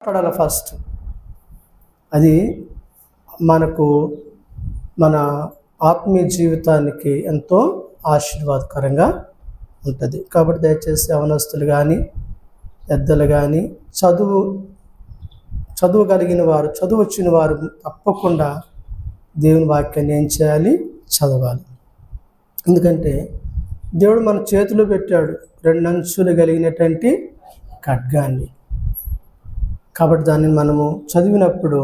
మాట్లాడాలి ఫస్ట్. అది మనకు మన ఆత్మీయ జీవితానికి ఎంతో ఆశీర్వాదకరంగా ఉంటుంది. కాబట్టి దయచేసి యవనస్తులు కానీ పెద్దలు కానీ చదువు కలిగిన వారు, చదువు వచ్చిన వారు తప్పకుండా దేవుని వాక్యాన్ని ఏం చేయాలి? చదవాలి. ఎందుకంటే దేవుడు మన చేతిలో పెట్టాడు 2 అంచులు కలిగినటువంటి ఖడ్గాన్ని. కాబట్టి దాన్ని మనము చదివినప్పుడు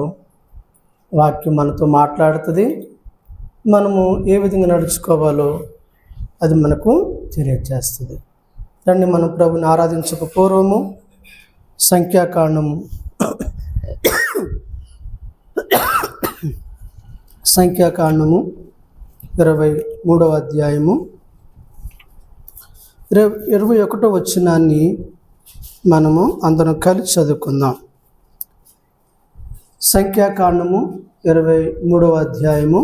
వాక్యం మనతో మాట్లాడుతుంది. మనము ఏ విధంగా నడుచుకోవాలో అది మనకు తెలియజేస్తుంది. రండి, మనం ప్రభుని ఆరాధించక పూర్వము సంఖ్యాకాండము 23వ అధ్యాయము 21వ వచనాన్ని మనము అందరం కలిసి చదువుకుందాం. సంఖ్యాకాండము 23వ అధ్యాయము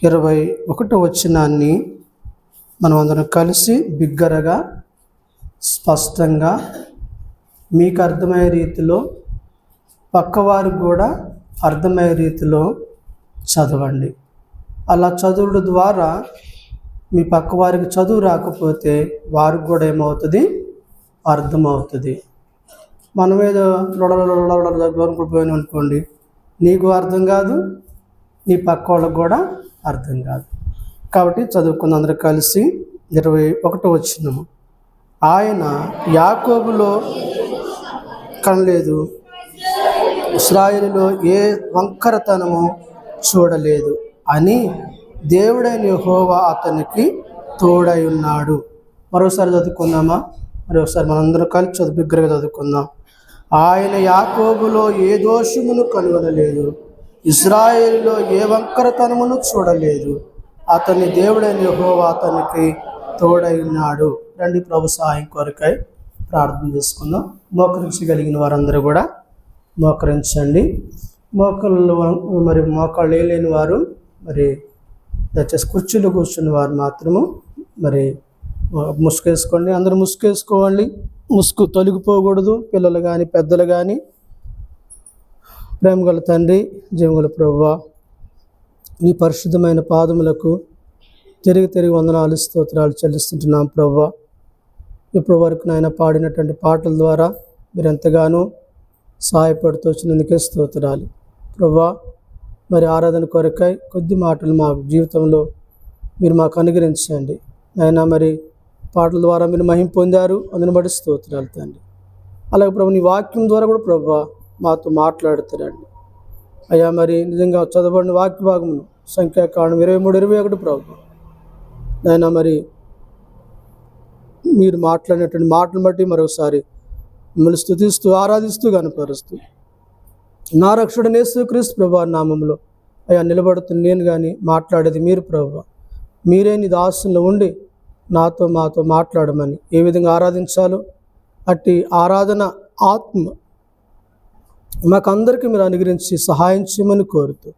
21వ వచనాన్ని మనం అందరం కలిసి బిగ్గరగా స్పష్టంగా మీకు అర్థమయ్యే రీతిలో, పక్కవారికి కూడా అర్థమయ్యే రీతిలో చదవండి. అలా చదువుడు ద్వారా మీ పక్కవారికి చదువు రాకపోతే వారికి కూడా ఏమవుతుంది? అర్థమవుతుంది. మనం ఏదో లోడలోడిపోయాను అనుకోండి, నీకు అర్థం కాదు, నీ పక్క వాళ్ళకు కూడా అర్థం కాదు. కాబట్టి చదువుకున్న అందరూ కలిసి 21వ వచనము. ఆయన యాకోబులో కనలేదు, ఇశ్రాయేలులో ఏ వంకరతనము చూడలేదు అని దేవుడైన యెహోవా అతనికి తోడై ఉన్నాడు. మరోసారి చదువుకుందామా? మరోసారి మనందరం కలిసి బిగ్గరగా చదువుకుందాం. ఆయన యాకోబులో ఏ దోషమును కనుగొనలేదు, ఇశ్రాయేలులో ఏ వంకరతనమును చూడలేదు, అతని దేవుడైన యెహోవా అతనికి తోడై ఉన్నాడు. రండి, ప్రభు సహాయం కొరకై ప్రార్థన చేసుకుందాం. మోకరించగలిగిన వారందరూ కూడా మోకరించండి. మోకాళ్ళు లేని వారు దయచేసి కుర్చీలో కూర్చున్న వారు మాత్రము ముసుకేసుకోండి. అందరూ ముసుకేసుకోవాలి. ముసుగు తొలగిపోకూడదు. పిల్లలు కానీ పెద్దలు కానీ. ప్రేమగల తండ్రి, జీవగల ప్రభువా, నీ పరిశుద్ధమైన పాదములకు తిరిగి వందనాలు స్తోత్రాలు చెల్లిస్తుంటున్నాం ప్రభువా. ఇప్పటి వరకు నాయన పాడినటువంటి పాటల ద్వారా మీరు ఎంతగానో సహాయపడుతూ వచ్చినందుకే స్తోత్రాలు ప్రభువా. ఆరాధన కొరకై కొద్ది మాటలు మా జీవితంలో మీరు మాకు అనుగ్రహించండి నాయన. పాటల ద్వారా మీరు మహిమ పొందారు, అందుని బట్టి స్తోత్రాలు తండ్రి. అలాగే ప్రభు నీ వాక్యం ద్వారా కూడా ప్రభువా మాతో మాట్లాడుతారండి అయ్యా. నిజంగా చదవబడిన వాక్య భాగమును సంఖ్యాకాండం 23-21 ప్రభు నాయన, మీరు మాట్లాడినటువంటి మాటను బట్టి మరొకసారి మిమ్మల్ని స్తుతిస్తూ ఆరాధిస్తూ కనపరుస్తూ నా రక్షకుడైన యేసుక్రీస్తు ప్రభువు నామములో అయ్యా నిలబడుతున్న నేను కానీ మాట్లాడేది మీరు ప్రభువా. మీరే నీ దాసుల్లో ఉండి మాతో మాట్లాడమని ఏ విధంగా ఆరాధించాలో అట్టి ఆరాధన ఆత్మ మాకందరికీ మీరు అనుగ్రహించి సహాయం చేయమని కోరుతూ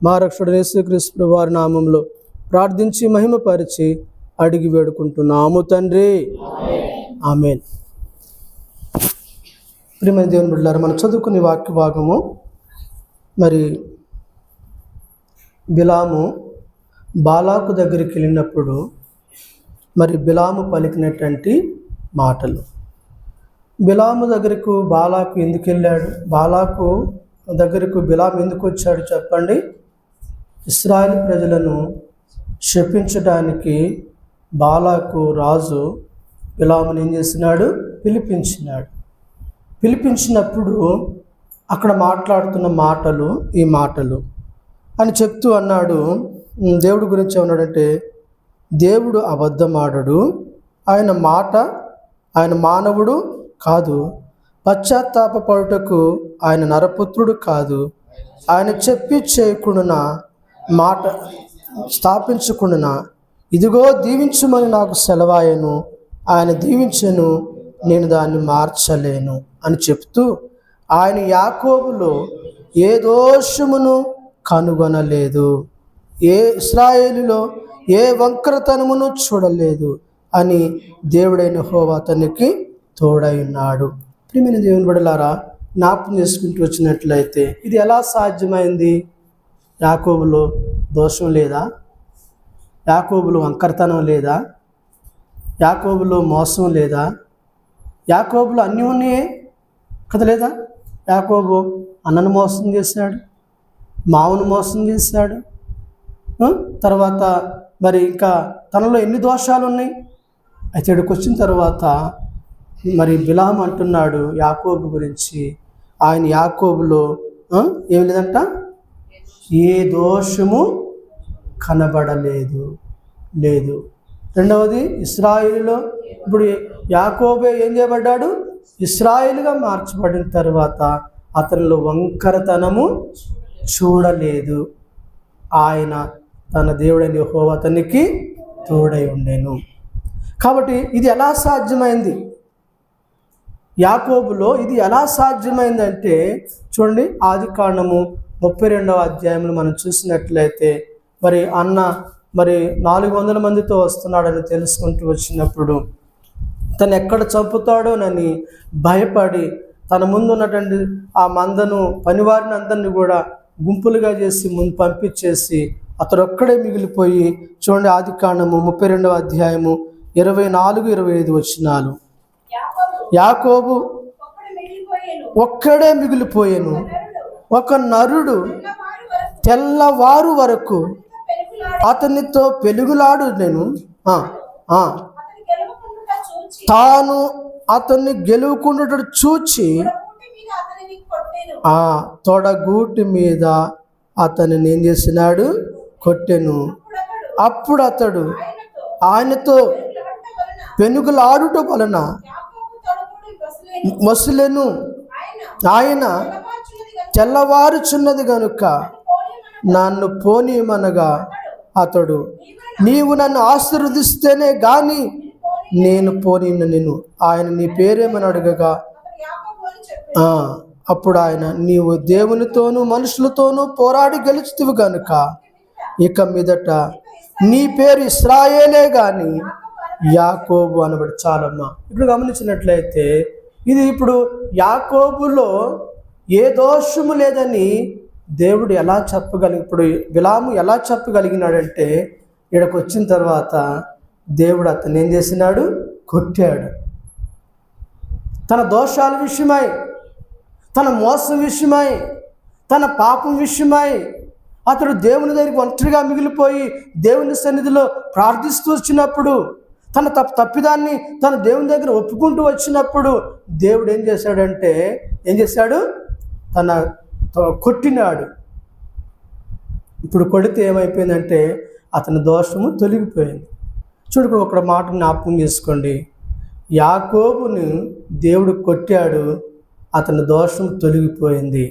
మా రక్షకుడైన యేసుక్రీస్తు ప్రభువు నామములో ప్రార్థించి మహిమపరిచి అడిగి వేడుకుంటున్నాము తండ్రి, ఆమేన్. ప్రియమైన దేవుని బిడ్డలారా, మనం చదువుకునే వాక్య భాగము బిలాము బాలాకు దగ్గరికి వెళ్ళినప్పుడు బిలాము పలికినటువంటి మాటలు. బిలాము దగ్గరకు బాలాకు ఎందుకు వెళ్ళాడు? బాలాకు దగ్గరకు బిలాము ఎందుకు వచ్చాడు చెప్పండి? ఇశ్రాయేలు ప్రజలను శపించడానికి బాలాకు రాజు బిలాముని ఏం చేసినాడు? పిలిపించినప్పుడు అక్కడ మాట్లాడుతున్న మాటలు ఈ మాటలు అని చెప్తూ అన్నాడు. దేవుడి గురించి ఏమన్నాడంటే, దేవుడు అబద్ధమాడడు, ఆయన మానవుడు కాదు, పశ్చాత్తాపపడుటకు ఆయన నరపుత్రుడు కాదు, ఆయన చెప్పి చేయకుండా మాట స్థాపించకుండా ఇదిగో దీవించుమని నాకు సెలవాయను, ఆయన దీవించెను, నేను దాన్ని మార్చలేను అని చెప్తూ ఆయన యాకోబులో ఏ దోషమును కనుగొనలేదు, ఏ ఇశ్రాయేలులో ఏ వంకరతనమును చూడలేదు అని దేవుడైన యెహోవా అతనికి తోడై ఉన్నాడు. ప్రియమైన దేవుని బిడ్డలారా, జ్ఞాపకం చేసుకుంటూ వచ్చినట్లయితే ఇది ఎలా సాధ్యమైంది? యాకోబులో దోషం లేదా? యాకోబులో వంకరతనం లేదా? యాకోబులో మోసం లేదా? యాకోబులో అన్నీ ఉన్నాయే కదా, లేదా? యాకోబు అన్నను మోసం చేశాడు, మామను మోసం చేశాడు, తర్వాత మరి ఇంకా తనలో ఎన్ని దోషాలు ఉన్నాయి. అయితే ఇక్కడికి వచ్చిన తర్వాత మరి బిలాము అంటున్నాడు యాకోబు గురించి, ఆయన యాకోబులో ఏమి లేదంట, ఏ దోషము కనబడలేదు లేదు. రెండవది ఇశ్రాయేలులో ఇప్పుడు యాకోబే ఏం చేయబడ్డాడు? ఇశ్రాయేలుగా మార్చబడిన తర్వాత అతనిలో వంకరతనము చూడలేదు. ఆయన తన దేవుడైన యెహోవా అతనికి తోడై ఉండెను. కాబట్టి ఇది ఎలా సాధ్యమైంది? యాకోబులో ఇది ఎలా సాధ్యమైందంటే చూడండి, ఆదికాండము 32వ అధ్యాయంలో మనం చూసినట్లయితే మరి అన్న మరి 400 మందితో వస్తున్నాడని తెలుసుకుంటూ వచ్చినప్పుడు తను ఎక్కడ చంపుతాడోనని భయపడి తన ముందు ఉన్నటువంటి ఆ మందను పనివారిని అందరినీ కూడా గుంపులుగా చేసి ముందు పంపించేసి అతడు ఒక్కడే మిగిలిపోయి చూడండి, ఆదికాండము 32వ అధ్యాయము 24-25 వచనాలు. యాకోబు ఒక్కడే మిగిలిపోయాను, ఒక నరుడు తెల్లవారు వరకు అతనితో పెలుగులాడు. నేను తాను అతన్ని గెలువుకుంటుట చూచి తొడగూటి మీద అతనిని ఏం చేసినాడు? కొట్టెను. అప్పుడు అతడు ఆయనతో పెనుగులాడుట వలన మసులెను. ఆయన తెల్లవారుచున్నది గనుక నన్ను పోనీమనగా అతడు, నీవు నన్ను ఆశీర్వదిస్తేనే గాని నేను పోనీను నిన్ను. ఆయన నీ పేరేమని అడగగా అప్పుడు ఆయన, నీవు దేవునితోనూ మనుషులతోనూ పోరాడి గెలుచుతివి గనుక ఇక మీదట నీ పేరు ఇశ్రాయేలే గాని యాకోబు అనబడి. చాలమ్మా, ఇప్పుడు గమనించినట్లయితే ఇది ఇప్పుడు యాకోబులో ఏ దోషము లేదని దేవుడు ఎలా ఇప్పుడు బిలాము ఎలా చెప్పగలిగినాడంటే, ఇక్కడికి వచ్చిన తర్వాత దేవుడు అతను ఏం చేసినాడు? కొట్టాడు. తన దోషాల విషయమై, తన మోసం విషయమై, తన పాపం విషయమై అతడు దేవుని దగ్గరికి ఒంటరిగా మిగిలిపోయి దేవుని సన్నిధిలో ప్రార్థిస్తూ వచ్చినప్పుడు, తన తప్పిదాన్ని తన దేవుని దగ్గర ఒప్పుకుంటూ వచ్చినప్పుడు దేవుడు ఏం చేశాడు? తన కొట్టినాడు. ఇప్పుడు కొడితే ఏమైపోయిందంటే అతని దోషము తొలగిపోయింది. చూడు, ఒక మాట జ్ఞాపకం చేసుకోండి. యాకోబుని దేవుడు కొట్టాడు, అతని దోషం తొలగిపోయింది.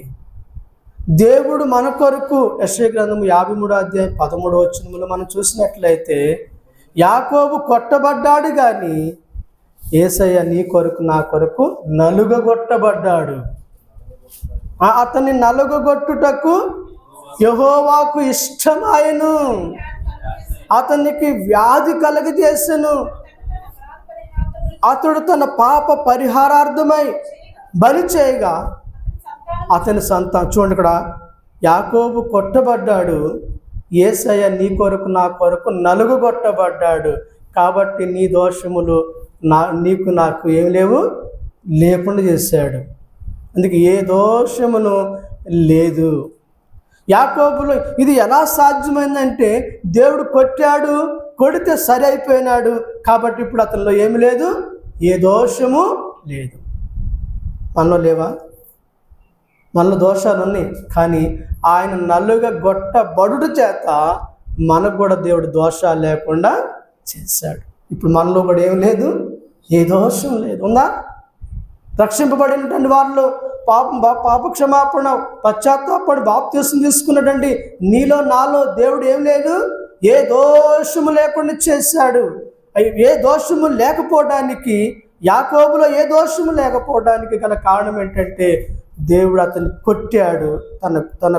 దేవుడు మన కొరకు యెషయా గ్రంథము 53వ అధ్యాయం 13వ వచనములో మనం చూసినట్లయితే యాకోబు కొట్టబడ్డాడు కానీ యేసయ్య నీ కొరకు నా కొరకు నలుగగొట్టబడ్డాడు. అతన్ని నలుగగొట్టుటకు యెహోవాకు ఇష్టమాయెను, అతనికి వ్యాధి కలగజేసెను. అతడు తన పాప పరిహారార్థమై బలి చేయగా అతని సంతానం. చూడండి, ఇక్కడ యాకోబు కొట్టబడ్డాడు, యేసయ్య నీ కొరకు నా కొరకు నలుగగొట్టబడ్డాడు. కాబట్టి నీ దోషములు నీకు నాకు ఏమి లేకుండా చేశాడు. అందుకే ఏ దోషమును లేదు యాకోబులో. ఇది ఎలా సాధ్యమైందంటే దేవుడు కొట్టాడు, కొడితే సరి అయిపోయినాడు. కాబట్టి ఇప్పుడు అతనిలో ఏమి లేదు, ఏ దోషము లేదు. మనలో లేవా? మనలో దోషాలు ఉన్నాయి, కానీ ఆయన నల్లుగా గొట్టబడుట చేత మనకు కూడా దేవుడు దోషాలు లేకుండా చేశాడు. ఇప్పుడు మనలో కూడా ఏం లేదు, ఏ దోషం లేదు. ఉందా? రక్షింపబడినటువంటి వాళ్ళు పాప క్షమాపణ పశ్చాత్తాపడి బాప్తీసం తీసుకున్నాడండి. నీలో నాలో దేవుడు ఏం లేదు, ఏ దోషము లేకుండా చేశాడు. ఏ దోషము లేకపోవడానికి, యాకోబులో ఏ దోషము లేకపోవడానికి గల కారణం ఏంటంటే దేవుడు అతన్ని కొట్టాడు. తన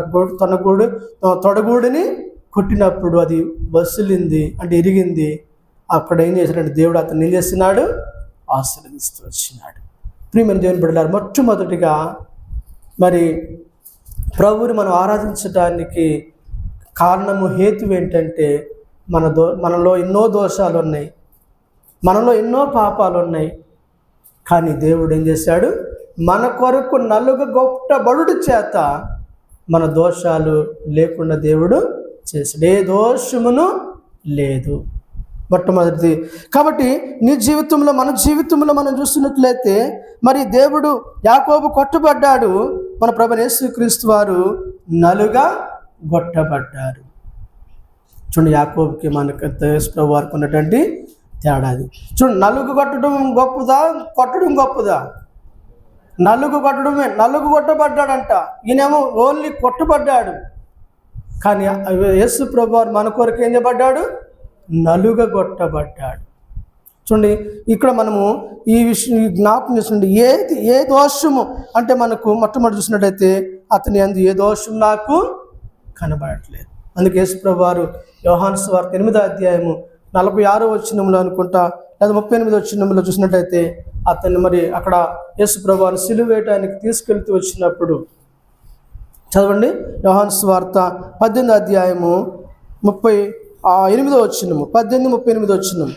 తొడగూడిని కొట్టినప్పుడు అది వసిలింది, అంటే ఇరిగింది. అప్పుడు ఏం చేశాడంటే దేవుడు అతన్ని ఏం చేస్తున్నాడు? ఆశీర్వదిస్తూ వచ్చినాడు. ప్రియమైన దేవుని బిడ్డలారా, మొట్టమొదటిగా మరి ప్రభువుని మనం ఆరాధించడానికి కారణము, హేతు ఏంటంటే మనలో ఎన్నో దోషాలు ఉన్నాయి, మనలో ఎన్నో పాపాలు ఉన్నాయి. కానీ దేవుడు ఏం చేశాడు? మన కొరకు నలుగగొట్టబడుట చేత మన దోషాలు లేకుండా దేవుడు చేశాడు. ఏ దోషమును లేదు. మొట్టమొదటిది. కాబట్టి నీ జీవితంలో, మన జీవితంలో మనం చూస్తున్నట్లయితే మరి దేవుడు యాకోబు కొట్టబడ్డాడు, మన ప్రభువైన యేసుక్రీస్తు వారు నలుగా గొట్టబడ్డారు. చూడండి, యాకోబుకి మనకు యేసు ప్రభు వారికి ఉన్నటువంటి తేడాది. చూడండి, నలుగు కొట్టడం గొప్పదా, కొట్టడం గొప్పదా? నలుగు కొట్టడమే. నలుగు కొట్టబడ్డాడంట, ఈయనేమో ఓన్లీ కొట్టబడ్డాడు. కానీ యేసు ప్రభు వారు మన కొరకు ఏం చేయబడ్డాడు? నలుగ కొట్టబడ్డాడు. చూడండి, ఇక్కడ మనము ఈ విషయం జ్ఞాపకం చేస్తుండే, ఏ దోషము అంటే మనకు మొట్టమొదటి చూసినట్టయితే అతని యందు ఏ దోషం నాకు కనబడట్లేదు. అందుకే యేసు ప్రభు వారు యోహాను సువార్త 8వ అధ్యాయము 46వ వచనంలో అనుకుంటా, లేదా 38వ వచనంలో చూసినట్టయితే అతన్ని మరి అక్కడ యేసు ప్రభు వారు సిలువ వేయడానికి తీసుకెళ్తూ వచ్చినప్పుడు చదవండి. యోహాను సువార్త 18వ అధ్యాయము 38వ వచనము, 18:38 వచనం.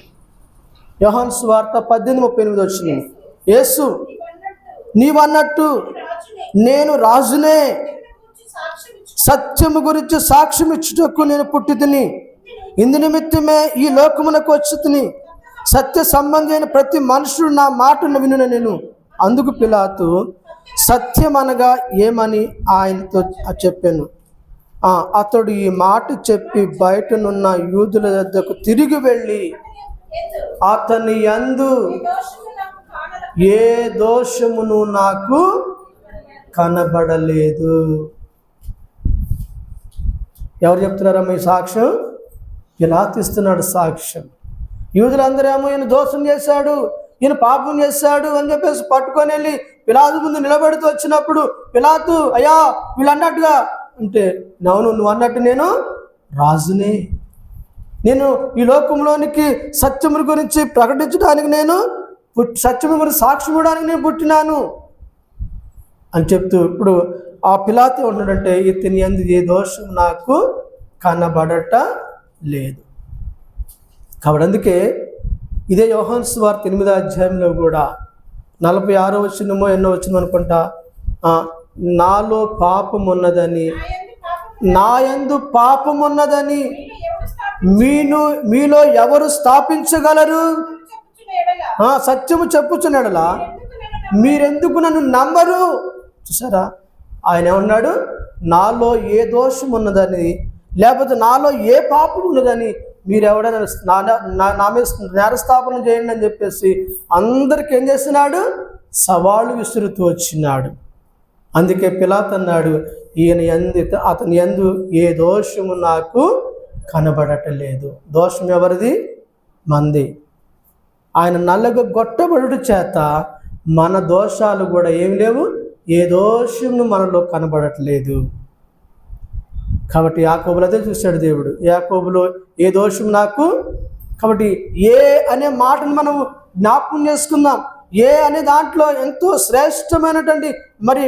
యోహాను సువార్త 18:38 వచనం. యేసు, నీవన్నట్టు నేను రాజునే, సత్యము గురించి సాక్ష్యం ఇచ్చుటకు నేను పుట్టి తిని, ఇందు నిమిత్తమే ఈ లోకమునకు వచ్చి తిని, సత్య సంబంధమైన ప్రతి మనుషుడు నా మాటను వినున నేను. అందుకు పిలాతు సత్యం అనగా ఏమని ఆయనతో చెప్పాను. అతడు ఈ మాట చెప్పి బయటనున్న యూదుల వద్దకు తిరిగి వెళ్ళి అతని యందు ఏ దోషమును నాకు కనబడలేదు. ఎవరు చెప్తున్నారమ్మా ఈ సాక్ష్యం? పిలాతు ఇస్తున్నాడు సాక్ష్యం. యూదులందరేమో ఈయన దోషం చేశాడు, ఈయన పాపం చేశాడు అని చెప్పేసి పట్టుకొని వెళ్ళి పిలాతు ముందు నిలబెడుతూ వచ్చినప్పుడు పిలాతు, అయ్యా వీళ్ళు అన్నట్టుగా అంటే, అవును నువ్వు అన్నట్టు నేను రాజునే, నేను ఈ లోకంలోనికి సత్యముల గురించి ప్రకటించడానికి, నేను సత్యము గురించి సాక్ష్యం ఇవ్వడానికి నేను పుట్టినాను అని చెప్తూ, ఇప్పుడు ఆ పిలాతు ఉన్నాడంటే ఇతని యందు ఏ దోషం నాకు కనబడట లేదు. కాబట్టి అందుకే ఇదే యోహాను సువార్త 8వ అధ్యాయంలో కూడా 46వ వచనమో ఎన్నో వచనం అనుకుంటా, నాలో పాపం ఉన్నదని, నా యందు పాపం ఉన్నదని మీలో ఎవరు స్థాపించగలరు? సత్యము చెప్పుచున్నాడలా మీరెందుకు నన్ను నమ్మరు? చూసారా, ఆయన ఏమన్నాడు? నాలో ఏ దోషం ఉన్నదని, లేకపోతే నాలో ఏ పాపం ఉన్నదని మీరు ఎవడైనా నా మీద నేరస్థాపన చేయండి అని చెప్పేసి అందరికి ఏం చేస్తున్నాడు? సవాళ్ళు విసురుతూ వచ్చినాడు. అందుకే పిలాతు అన్నాడు, అతని యందు ఏ దోషము నాకు కనబడటలేదు. దోషం ఎవరిది? మంది. ఆయన నల్లగా గొట్టబడుట చేత మన దోషాలు కూడా ఏమి లేవు, ఏ దోషము మనలో కనబడట్లేదు. కాబట్టి యాకోబులో అదే చూశాడు దేవుడు. యాకోబులో ఏ దోషం నాకు, కాబట్టి ఏ అనే మాటను మనం జ్ఞాపకం చేసుకుందాం. ఏ అనే దాంట్లో ఎంతో శ్రేష్టమైనటువంటి మరి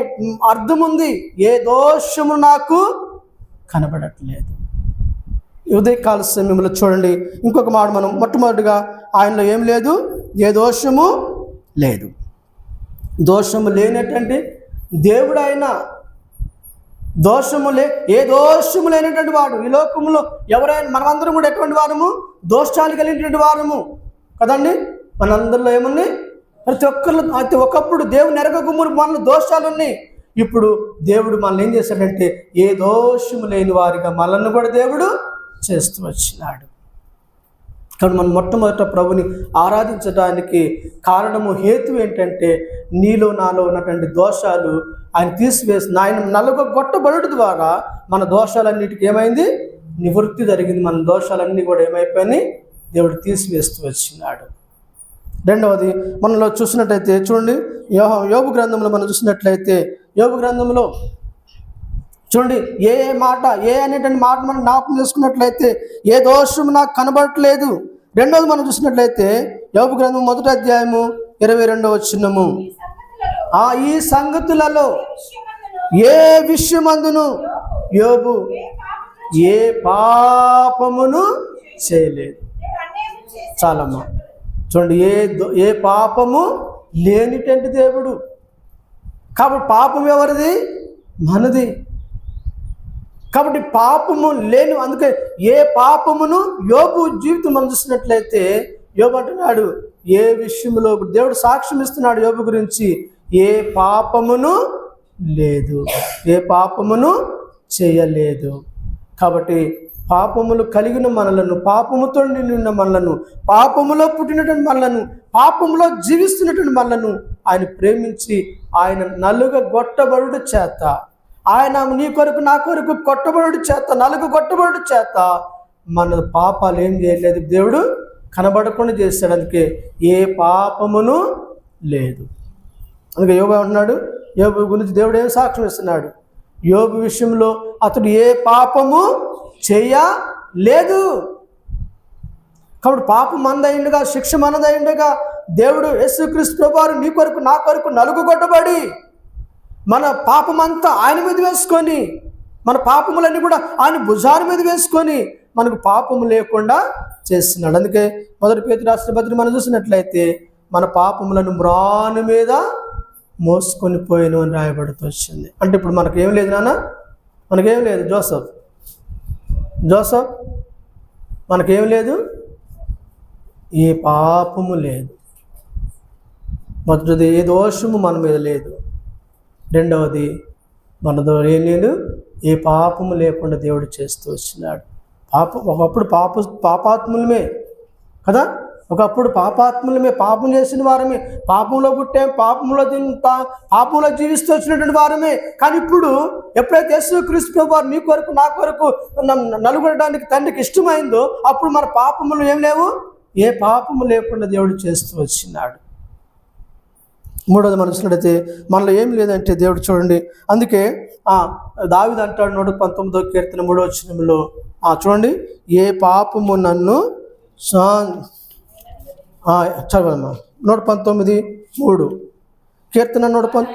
అర్థం ఉంది. ఏ దోషము నాకు కనబడట్లేదు. ఉదయకాల సమయంలో చూడండి, ఇంకొక మాట మనం మొట్టమొదటిగా ఆయనలో ఏం లేదు, ఏ దోషము లేదు. దోషము లేనటువంటి దేవుడు ఆయన. ఏ దోషము లేనటువంటి వాడు. ఈ లోకంలో ఎవరైనా, మనమందరం కూడా ఎటువంటి వారము? దోషాలు కలిగినటువంటి వారము కదండి. మనందరిలో ఏమున్నాయి? ప్రతి ఒక్కప్పుడు దేవుని ఎరగకుమురు మనలో దోషాలు ఉన్నాయి. ఇప్పుడు దేవుడు మనల్ని ఏం చేశాడంటే ఏ దోషము లేని వారిగా మనల్ని కూడా దేవుడు చేస్తూ వచ్చినాడు. కాబట్టి మనం మొట్టమొదట ప్రభుని ఆరాధించడానికి కారణము, హేతు ఏంటంటే నీలో నాలో ఉన్నటువంటి దోషాలు ఆయన తీసివేసిన, ఆయన నలుగొట్టబడుట ద్వారా మన దోషాలన్నిటికీ ఏమైంది? నివృత్తి జరిగింది. మన దోషాలన్నీ కూడా ఏమైపోయినాయి? దేవుడు తీసివేస్తూ వచ్చినాడు. రెండవది మనలో చూసినట్లయితే చూడండి, యోబు గ్రంథంలో మనం చూసినట్లయితే, యోబు గ్రంథంలో చూడండి, ఏ అనేటువంటి మాట మనం జ్ఞాపకం చేసుకున్నట్లయితే ఏ దోషం నాకు కనబడట్లేదు. రెండవది మనం చూసినట్లయితే యోబు గ్రంథం 1వ అధ్యాయము 22వ వచనము, ఈ సంగతులలో ఏ విషయమందును యోబు ఏ పాపమును చేయలేదు. చాలమ్మా, చూడండి, ఏ పాపము లేనిటంటి దేవుడు. కాబట్టి పాపం ఎవరిది? మనది. కాబట్టి పాపము లేని, అందుకే ఏ పాపమును యోబు జీవితం మనం చూసినట్లయితే యోబు అంటున్నాడు, ఏ విషయంలో దేవుడు సాక్ష్యం ఇస్తున్నాడు యోబు గురించి, ఏ పాపమును లేదు, ఏ పాపమును చేయలేదు. కాబట్టి పాపములు కలిగిన మనలను, పాపముతో నిండిన మనలను, పాపములో పుట్టినటువంటి మనలను, పాపములో జీవిస్తున్నటువంటి మనలను ఆయన ప్రేమించి ఆయన నలుగగొట్టబడుట చేత, ఆయన నీ కొరకు నా కొరకు కొట్టబడుట చేత, నలుగగొట్టబడుట చేత మన పాపాలు ఏం చేయలేదు, దేవుడు కనబడకుండా చేశాడు. అందుకే ఏ పాపమును లేదు. అందుకే యోబు అంటున్నాడు, యోబు గురించి దేవుడు ఏం సాక్ష్యం ఇస్తున్నాడు, యోబు విషయంలో అతడు ఏ పాపము చేయలేదు. కాబట్టి పాపం మనదైండగా, శిక్ష మనదైండగా దేవుడు యేసుక్రీస్తు ప్రభువారు నీ కొరకు నా కొరకు నలుగగొట్టబడి మన పాపమంతా ఆయన మీద వేసుకొని, మన పాపములన్నీ కూడా ఆయన భుజాల మీద వేసుకొని మనకు పాపము లేకుండా చేస్తున్నాడు. అందుకే మొదటి పేతురు రాసిన పత్రిక మనం చూసినట్లయితే మన పాపములను మ్రాను మీద మోసుకొని పోయిన అని రాయబడుతూ వచ్చింది. అంటే ఇప్పుడు మనకేం లేదు నాన్న, మనకేం లేదు. జోసఫ్ మనకేం లేదు, ఏ పాపము లేదు. మొదటిది ఏ దోషము మన మీద లేదు. రెండవది మనతో ఏం లేదు, ఏ పాపము లేకుండా దేవుడు చేస్తూ వచ్చినాడు. ఒకప్పుడు పాపాత్ములమే కదా, ఒకప్పుడు పాపాత్ములమే, పాపం చేసిన వారమే, పాపంలో పుట్టాం, పాపంలో తింటా, పాపంలో జీవిస్తూ వచ్చినటువంటి వారమే. కానీ ఇప్పుడు ఎప్పుడైతే యేసుక్రీస్తు ప్రభువారు నీ కొరకు నా కొరకు నలుగొనడానికి తండ్రికి ఇష్టమైందో అప్పుడు మన పాపములు ఏం లేవు, ఏ పాపము లేకుండా దేవుడు చేస్తూ వచ్చినాడు. మూడోది మనం చూసినట్టయితే మనలో ఏం లేదంటే దేవుడు చూడండి, అందుకే దావీదు అంటాడు 119వ కీర్తన 3వ వచనంలో, చూడండి, ఏ పాపము నన్ను చదవమ్మా 119:3 కీర్తన 119.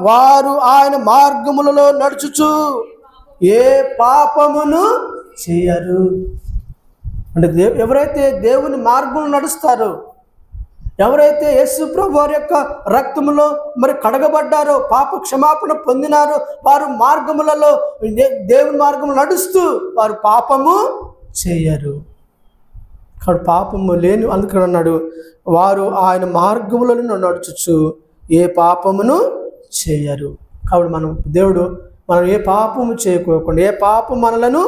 వారు ఆయన మార్గములలో నడుచుచు ఏ పాపమును చేయరు. అంటే ఎవరైతే దేవుని మార్గంలో నడుస్తారో, ఎవరైతే యేసు ప్రభువారి యొక్క రక్తములో మరి కడగబడ్డారో, పాప క్షమాపణ పొందినారో, వారు మార్గములలో దేవుని మార్గములు నడుస్తూ వారు పాపము చేయరు. కాబట్టి పాపము లేని, అందుకని అన్నాడు, వారు ఆయన మార్గములను నడుచుచు ఏ పాపమును చేయరు. కాబట్టి మనం ఏ పాపము చేయకోకుండా, ఏ పాపం మనలను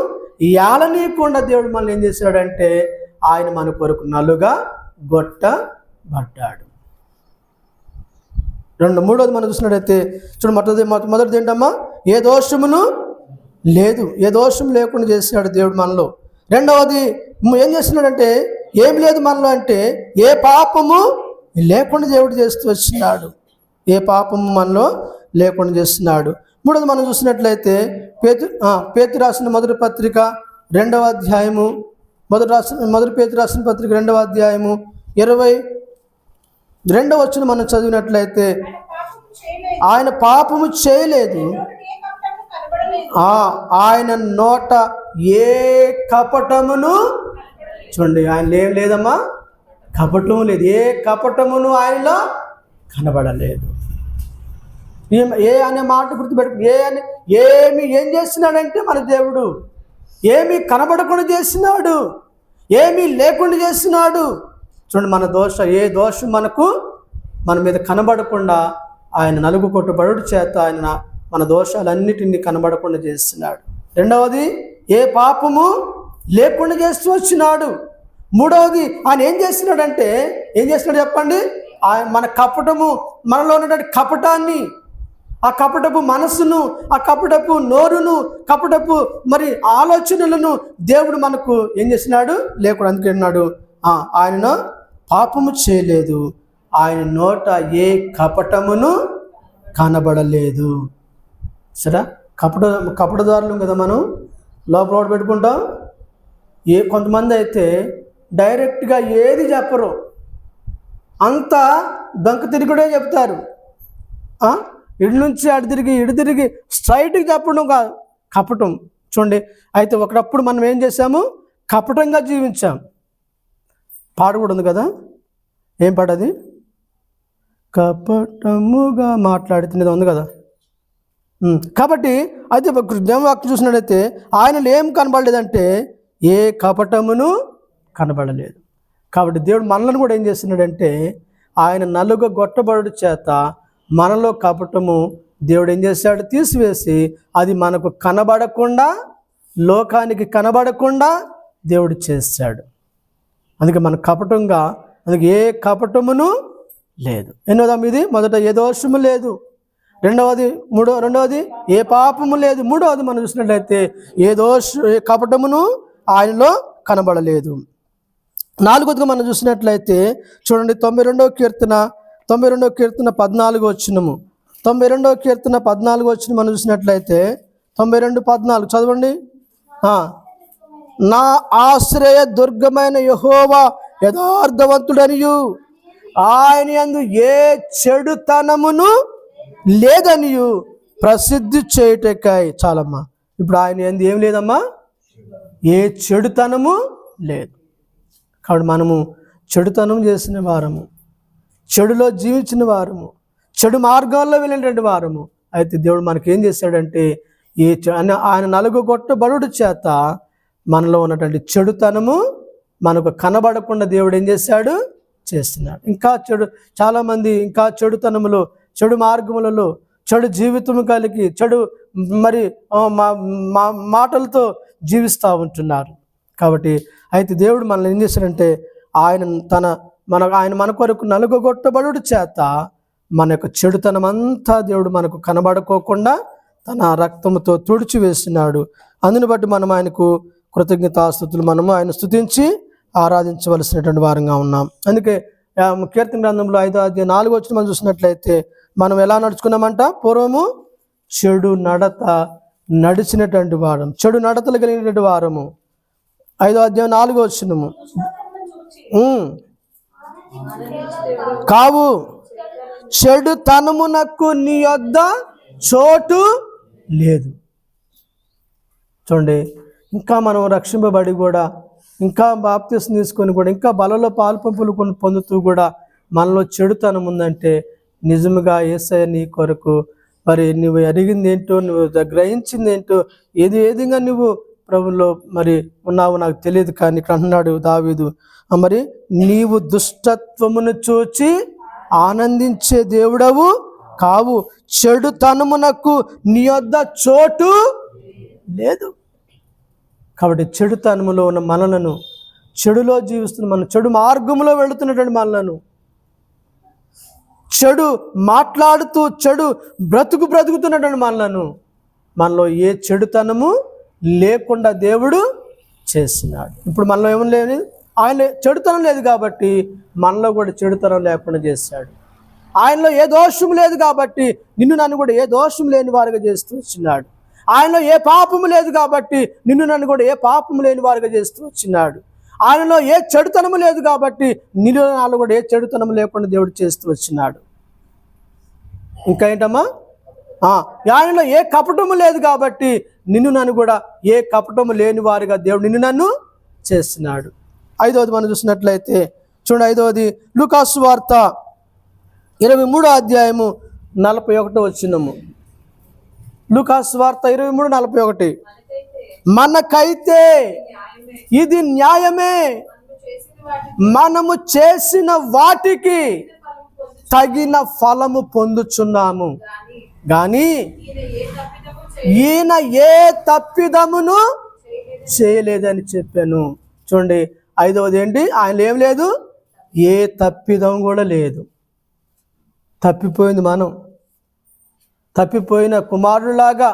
ఏలనీయకుండా దేవుడు మనల్ని ఏం చేశాడంటే ఆయన మన కొరకు నలుగా గొట్టబడ్డాడు. మూడోది మనం చూసినట్టయితే చూడండి, మొదటిది ఏంటమ్మా, ఏ దోషమును లేదు, ఏ దోషం లేకుండా చేసినాడు దేవుడు మనలో. రెండవది ఏం చేస్తున్నాడంటే ఏం లేదు మనలో అంటే ఏ పాపము లేకుండా దేవుడు చేస్తూ వచ్చినాడు, ఏ పాపము మనలో లేకుండా చేస్తున్నాడు. మూడోది మనం చూసినట్లయితే పేతురు రాసిన మొదటి పత్రిక 2వ అధ్యాయము, మొదటి పేతురు రాసిన పత్రిక 2వ అధ్యాయము 22వ వచనం మనం చదివినట్లయితే ఆయన పాపము చేయలేదు, ఆయన నోట ఏ కపటమును, చూడండి, ఆయన ఏం లేదమ్మా, కపటము లేదు, ఏ కపటమును ఆయనలో కనబడలేదు. ఏ అనే మాట గుర్తుపెట్టుకుని, ఏం చేస్తున్నాడంటే మన దేవుడు ఏమీ కనబడకుండా చేస్తున్నాడు, ఏమీ లేకుండా చేస్తున్నాడు. చూడండి, ఏ దోషం మన మీద కనబడకుండా ఆయన నలుగు కొట్టుబడుట చేత ఆయన మన దోషాలన్నిటినీ కనబడకుండా చేస్తున్నాడు. రెండవది ఏ పాపము లేకుండా చేస్తూ వచ్చినాడు. మూడవది ఆయన ఏం చేస్తున్నాడు చెప్పండి, ఆయన మన కపటము, మనలో ఉన్నటువంటి కపటాన్ని, ఆ కపటపు మనస్సును, ఆ కపటపు నోరును, కపటపు మరి ఆలోచనలను దేవుడు మనకు ఏం చేసినాడు, లేకుండా. అందుకే అన్నాడు, ఆయన పాపము చేయలేదు, ఆయన నోట ఏ కపటమును కనబడలేదు. సరే, కపటదారులు కదా మనం లోపల పెట్టుకుంటాం. కొంతమంది అయితే డైరెక్ట్గా ఏది చెప్పరు, అంతా దొంక తిరుగుడే చెప్తారు. ఇటు నుంచి అటు తిరిగి ఇటు తిరిగి స్ట్రైట్గా చెప్పడం కాదు, కపటం. చూడండి, అయితే ఒకప్పుడు మనం ఏం చేసాము? కపటంగా జీవించాం. పాట కూడా ఉంది కదా, ఏం పాట అది? కపటముగా మాట్లాడుతున్నది ఉంది కదా. కాబట్టి అయితే దేవవాక్యం చూసినట్లయితే ఆయనలో ఏం కనబడలేదంటే ఏ కపటమును కనబడలేదు. కాబట్టి దేవుడు మనలను కూడా ఏం చేస్తున్నాడంటే ఆయన నలుగ గొట్టబడు చేత మనలో కపటము దేవుడు ఏం చేశాడు? తీసివేసి అది మనకు కనబడకుండా, లోకానికి కనబడకుండా దేవుడు చేశాడు. అందుకే మన కపటంగా, అందుకే ఏ కపటమును లేదు. ఎన్నోదాం ఇది? మొదట ఏ దోషము లేదు, రెండవది ఏ పాపము లేదు, మూడవది మనం చూసినట్లయితే ఏ కపటమును ఆయనలో కనబడలేదు. నాలుగవదిగా మనం చూసినట్లయితే చూడండి, 92వ కీర్తన 14 వచనము. 92వ కీర్తన 14 వచనం మనం చూసినట్లయితే 92:14 చదవండి. నా ఆశ్రయ దుర్గమైన యెహోవా యథార్థవంతుడనియు ఆయన యందు ఏ చెడుతనమును లేదనియు ప్రసిద్ధి చేయుటకై. చాలమ్మా, ఇప్పుడు ఆయన యందు ఏం లేదమ్మా? ఏ చెడుతనము లేదు. కాబట్టి మనము చెడుతనం చేసిన వారము, చెడులో జీవించిన వారము, చెడు మార్గాల్లో వెళ్ళినటువంటి వారము. అయితే దేవుడు మనకేం చేశాడంటే ఆయన నలుగొట్టబడుట చేత మనలో ఉన్నటువంటి చెడుతనము మనకు కనబడకుండా దేవుడు ఏం చేశాడు? చేస్తున్నాడు. ఇంకా చాలామంది ఇంకా చెడుతనములో, చెడు మార్గములలో, చెడు జీవితం కలిగి, చెడు మరి మాటలతో జీవిస్తూ ఉంటున్నారు. కాబట్టి అయితే దేవుడు మనల్ని ఏం చేశాడంటే ఆయన మన కొరకు నలుగొట్టబడుట చేత మన యొక్క చెడుతనం అంతా దేవుడు మనకు కనబడుకోకుండా తన రక్తముతో తుడిచివేస్తున్నాడు. అందుని బట్టి మనం ఆయనకు కృతజ్ఞతాస్తుతులు మనము ఆయన స్తుతించి ఆరాధించవలసినటువంటి వారంగా ఉన్నాం. అందుకే కీర్తన గ్రంథంలో 5:4 వచనం మనం చూసినట్లయితే మనం ఎలా నడుచుకున్నామంట? పూర్వము చెడు నడత నడిచినటువంటి వారం, చెడు నడతలు కలిగినటువంటి వారము. 5:4 వచనము. కావు చెడు తనమునకు నీ యొద్ద చోటు లేదు. చూడండి, ఇంకా మనం రక్షింపబడి కూడా, ఇంకా బాప్తిసం తీసుకొని కూడా, ఇంకా బలలో పాల్పంపులు పొందుతూ కూడా మనలో చెడుతనం ఉందంటే నిజముగా యేసయ్య నీ కొరకు మరి నువ్వు అడిగింది ఏంటో, నువ్వు గ్రహించింది ఏంటో, ఏ విధంగా నువ్వు ప్రభులో మరి ఉన్నావు నాకు తెలియదు. కానీ ఇక్కడ అంటున్నాడు దావీదు, మరి నీవు దుష్టత్వమును చూచి ఆనందించే దేవుడవు కావు, చెడుతనమునకు నీ యొద్ద చోటు లేదు. కాబట్టి చెడుతనములో ఉన్న మనలను, చెడులో జీవిస్తున్న మన, చెడు మార్గంలో వెళుతున్నటువంటి మనలను, చెడు మాట్లాడుతూ చెడు బ్రతుకుతున్నటువంటి మనలో ఏ చెడుతనము లేకుండా దేవుడు చేస్తున్నాడు. ఇప్పుడు మనలో ఏమని లేదు, ఆయన చెడుతనం లేదు కాబట్టి మనలో కూడా చెడుతనం లేకుండా చేశాడు. ఆయనలో ఏ దోషం లేదు కాబట్టి నిన్ను నన్ను కూడా ఏ దోషం లేని వారుగా చేస్తూ వచ్చినాడు. ఆయనలో ఏ పాపము లేదు కాబట్టి నిన్ను నన్ను కూడా ఏ పాపము లేని వారుగా చేస్తూ వచ్చినాడు. ఆయనలో ఏ చెడుతనము లేదు కాబట్టి నిన్ను నాలో కూడా ఏ చెడుతనము లేకుండా దేవుడు చేస్తూ వచ్చినాడు. ఇంకా ఏంటమ్మా? ఆయనలో ఏ కపటము లేదు కాబట్టి నిన్ను నన్ను కూడా ఏ కపటము లేని వారుగా దేవుడు నిన్ను నన్ను చేస్తున్నాడు. 5వది మనం చూసినట్లయితే చూడండి, 5వది లూకాసు వార్త 23:41 వచనము. లూకాసు వార్త 23:41. మనకైతే ఇది న్యాయమే, మనము చేసిన వాటికి తగిన ఫలము పొందుచున్నాము, కానీ ఈయన ఏ తప్పిదమును చేయలేదని చెప్పాను. చూడండి, 5వది ఏంటి? ఆయన ఏం లేదు, ఏ తప్పిదం కూడా లేదు. తప్పిపోయింది మనం, తప్పిపోయిన కుమారులాగా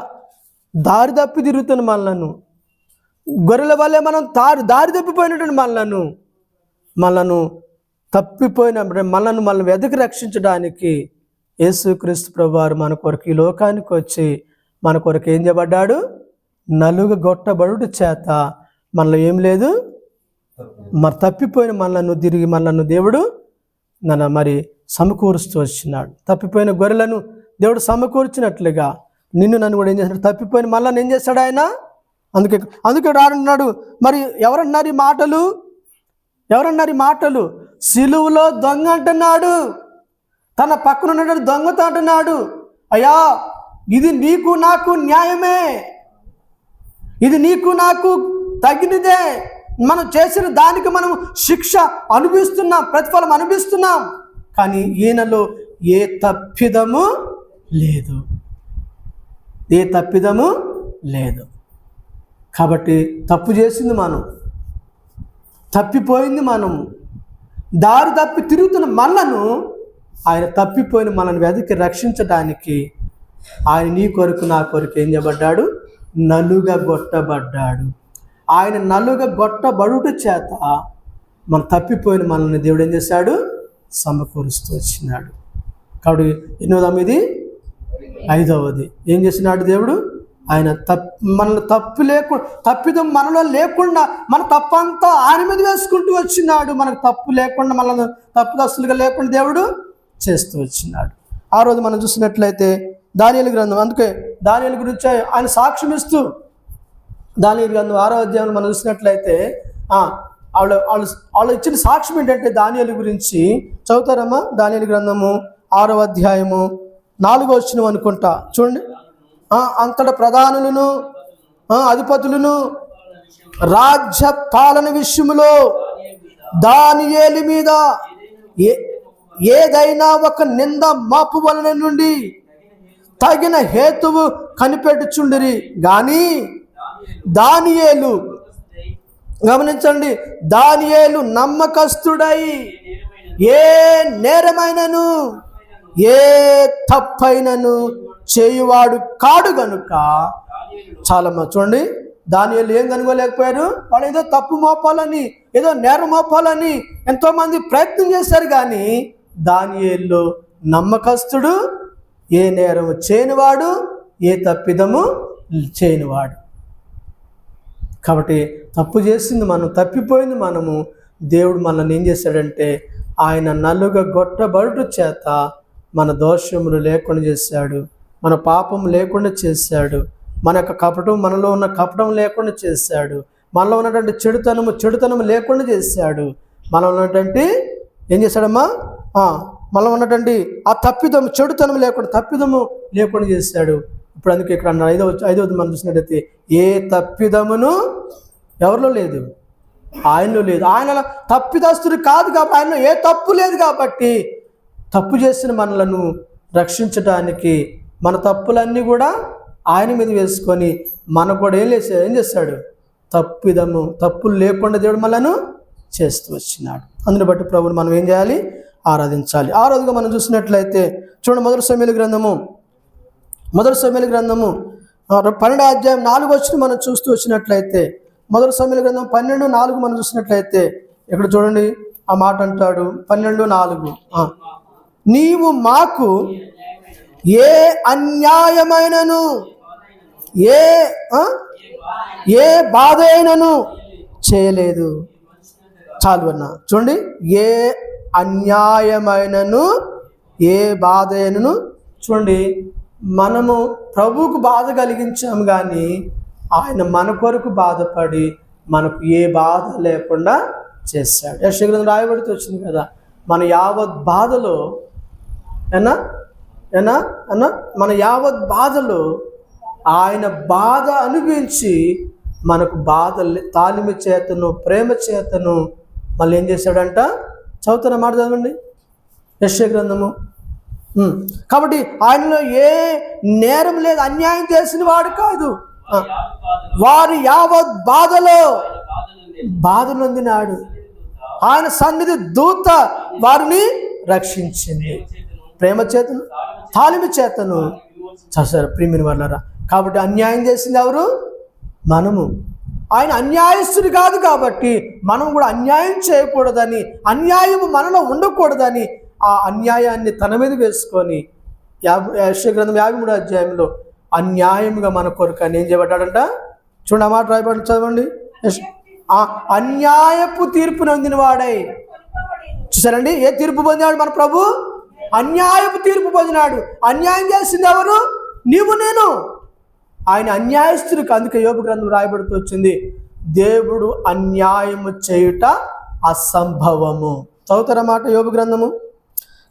దారి తప్పి తిరుగుతున్న మనలను, గొర్రెల వల్లే మనం దారి తప్పిపోయినటువంటి మనలను తప్పిపోయిన మనల్ని వెతికి రక్షించడానికి యేసుక్రీస్తు ప్రభువారు మన కొరకు ఈ లోకానికి వచ్చి మన కొరకు ఏం చేయబడ్డాడు? నలుగొట్టబడుట చేత మనలో ఏం లేదు, మరి తప్పిపోయిన మనలను దేవుడు మరి సమకూరుస్తూ వచ్చినాడు. తప్పిపోయిన గొర్రెలను దేవుడు సమకూర్చినట్లుగా నన్ను కూడా ఏం చేస్తాడు? తప్పిపోయిన మళ్ళీ ఏం చేస్తాడు ఆయన? అందుకే రాడున్నాడు. మరి ఎవరన్నారు ఈ మాటలు? సిలువలో దొంగ అంటున్నాడు. తన పక్కన ఉన్నటువంటి దొంగతో అంటున్నాడు, అయ్యా ఇది నీకు నాకు న్యాయమే, ఇది నీకు నాకు తగినదే, మనం చేసిన దానికి మనం శిక్ష అనుభవిస్తున్నాం, ప్రతిఫలం అనుభవిస్తున్నాం. కానీ ఈయనలో ఏ తప్పిదము లేదు. కాబట్టి తప్పు చేసింది మనం, తప్పిపోయింది మనము, దారి తప్పి తిరుగుతున్న మనలను ఆయన తప్పిపోయిన మనల్ని వెతికి రక్షించడానికి ఆయన నీ కొరకు నా కొరకు ఏం చేయబడ్డాడు? నలుగగొట్టబడ్డాడు. ఆయన నలుగగొట్టబడుట చేత మన తప్పిపోయిన మనల్ని దేవుడు ఏం చేశాడు? సమకూరుస్తూ వచ్చినాడు. కాబట్టి 8వ, 5వది ఏం చేసినాడు దేవుడు? ఆయన మనల్ని తప్పిదం మనలో లేకుండా మన తప్పంతా ఆయన మీద వేసుకుంటూ వచ్చినాడు. మనకు తప్పు లేకుండా, మనల్ని తప్పుదస్తులుగా లేకుండా దేవుడు చేస్తూ వచ్చినాడు. ఆ రోజు మనం చూసినట్లయితే దానియేలు గ్రంథం, అందుకే దానియేలు గురించి ఆయన సాక్ష్యం ఇస్తూ దానియేలు గ్రంథం 6వ అధ్యాయంలో మనం చూసినట్లయితే వాళ్ళు ఇచ్చిన సాక్ష్యం ఏంటంటే దానియేలు గురించి చదువుతారమ్మా. దానియేలు గ్రంథము 6వ అధ్యాయము 4వ వచనం అనుకుంటా చూడండి. అంతట ప్రధానులను అధిపతులను రాజ్య పాలన విషయములో దానియేలు మీద ఏదైనా ఒక నింద మాపు వలన నుండి తగిన హేతువు కనిపెట్టుచుండిరి. గాని దానియేలు, గమనించండి, దానియేలు నమ్మకస్తుడై ఏ నేరమైనను ఏ తప్పైనను చేయువాడు కాడు గనుక. చాలా చూడండి, దానియేలు ఏం కనుగోలేకపోయారు? వాళ్ళు ఏదో తప్పు మోపాలని, ఏదో నేరం మోపాలని ఎంతోమంది ప్రయత్నం చేశారు. కానీ దానియేలు నమ్మకస్తుడు, ఏ నేరము చేయనివాడు, ఏ తప్పిదము చేయనివాడు. కాబట్టి తప్పు చేసింది మనం, తప్పిపోయింది మనము. దేవుడు మనల్ని ఏం చేశాడంటే ఆయన నలుగగొట్టబడుట చేత మన దోషములు లేకుండా చేశాడు, మన పాపం లేకుండా చేశాడు, మన యొక్క కపటం, మనలో ఉన్న కపటం లేకుండా చేశాడు, మనలో ఉన్నటువంటి చెడుతనము లేకుండా చేశాడు. మనలో ఉన్నటువంటి ఏం చేశాడమ్మా? మనలో ఉన్నటువంటి ఆ చెడుతనం తప్పిదము లేకుండా చేశాడు. ఇప్పుడు అందుకే ఇక్కడ అన్నాడు 5వది మనం చూసినట్టయితే ఏ తప్పిదమును ఎవరిలో లేదు, ఆయనలో లేదు. ఆయన తప్పిదస్తుడు కాదు కాబట్టి, ఆయనలో ఏ తప్పు లేదు కాబట్టి తప్పు చేసిన మనలను రక్షించడానికి మన తప్పులన్నీ ఆయన మీద వేసుకొని మనకు కూడా ఏం చేశాడు? తప్పులు లేకుండా దేవుడు మనలను చేస్తూ వచ్చినాడు. అందుని బట్టి ప్రభువుని మనం ఏం చేయాలి? ఆరాధించాలి. ఆ రోజుగా మనం చూసినట్లయితే చూడండి, మొదటి సమూయేలు గ్రంథము 12వ అధ్యాయం 4వ వచనం మనం చూస్తూ వచ్చినట్లయితే, మొదటి సమూయేలు గ్రంథం 12:4 మనం చూసినట్లయితే ఇక్కడ చూడండి, ఆ మాట అంటాడు 12:4, నీవు మాకు ఏ అన్యాయమైనను ఏ బాధ అయినను చేయలేదు. చాలు అన్న చూడండి, ఏ అన్యాయమైనను ఏ బాధ అయినను. చూడండి, మనము ప్రభువుకు బాధ కలిగించాము, కానీ ఆయన మన కొరకు బాధపడి మనకు ఏ బాధ లేకుండా చేశాడు. యెషయా గ్రంథం రాయబడితే వచ్చింది కదా, మన యావత్ బాధలో మన యావత్ బాధలో ఆయన బాధ అనుభవించి మనకు బాధ తాలిమి చేతను ప్రేమ చేతను మళ్ళీ ఏం చేశాడంట? చదువుతున్న మాట చదవండి, యెషయా గ్రంథము. కాబట్టి ఆయనలో ఏ నేరం లేదు, అన్యాయం చేసిన వాడు కాదు. వారి యావత్ బాధ నొందినాడు. ఆయన సన్నిధి దూత వారిని రక్షించింది, ప్రేమ చేతను తాలిమి చేతను చేశారు. ప్రియమైన వాళ్ళారా, కాబట్టి అన్యాయం చేసింది ఎవరు? మనము. ఆయన అన్యాయస్తుడు కాదు కాబట్టి మనం కూడా అన్యాయం చేయకూడదని, అన్యాయం మనలో ఉండకూడదని ఆ అన్యాయాన్ని తన మీద వేసుకొని యెషయా గ్రంథం 53వ అధ్యాయంలో అన్యాయంగా మన కొరకు అని ఏం చేయబడ్డాడంట? చూడండి, ఆ మాట రాయబడి చదవండి. అన్యాయపు తీర్పు నొందిన వాడై. చూసారండి, ఏ తీర్పు పొందాడు మన ప్రభు? అన్యాయపు తీర్పు పొందినాడు. అన్యాయం చేసింది ఎవరు? నీవు నేను. ఆయన అన్యాయస్తుడికి. అందుకే యోబు గ్రంథం రాయబడుతూ వచ్చింది, దేవుడు అన్యాయము చేయుట అసంభవము. చదువుతారన్నమాట యోబు గ్రంథము.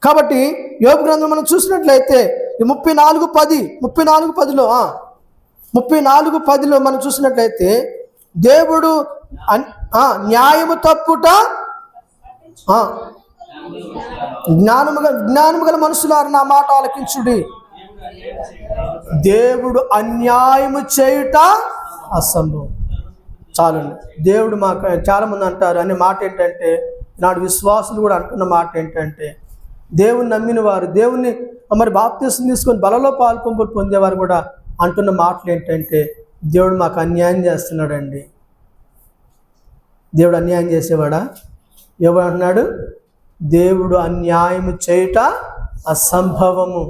కాబట్టి యోబు గ్రంథం మనం చూసినట్లయితే ఈ 34:10లో మనం చూసినట్లయితే దేవుడు న్యాయము తప్పుట జ్ఞానము గల మనుషులారు నా మాట ఆలకించుడి. దేవుడు అన్యాయము చేయుట అసంభవం. చాలండి. దేవుడు మాకు చాలా మంది అంటారు అనే మాట ఏంటంటే, నాడు విశ్వాసులు కూడా అంటున్న మాట ఏంటంటే, దేవుని నమ్మిన వారు, దేవుణ్ణి మరి బాప్తిసం తీసుకొని బలలో పాల్పొంపులు పొందేవారు కూడా అంటున్న మాటలు ఏంటంటే, దేవుడు మాకు అన్యాయం చేస్తున్నాడండి. దేవుడు అన్యాయం చేసేవాడా? ఎవడు అంటున్నాడు? దేవుడు అన్యాయము చేయుట అసంభవము.